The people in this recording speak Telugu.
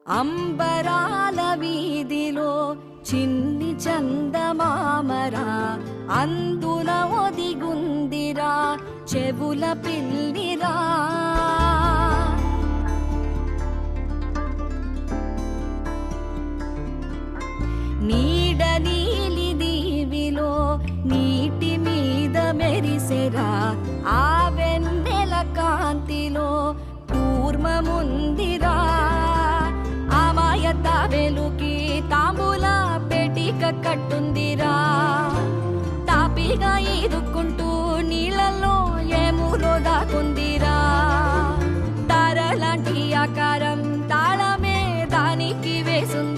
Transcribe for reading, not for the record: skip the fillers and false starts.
అంబరాల వీధిలో చిన్ని చందమామరా, అందున ఒదిగుందిరా చెవుల పిల్లిరా. నీడ నీలి దీవిలో నీటి మీద మెరిసెరా, ఆ వెన్నెల కాంతిలో కూర్మముందిరా. అమాయత వెలుకి తాంబూల పెటిక కట్టుందిరా, తాపిగా ఈదుకుంటూ నీళ్ళల్లో ఏములో దాకుందిరా. తారలాంటి ఆకారం తాళమే దానికి వేసుంది.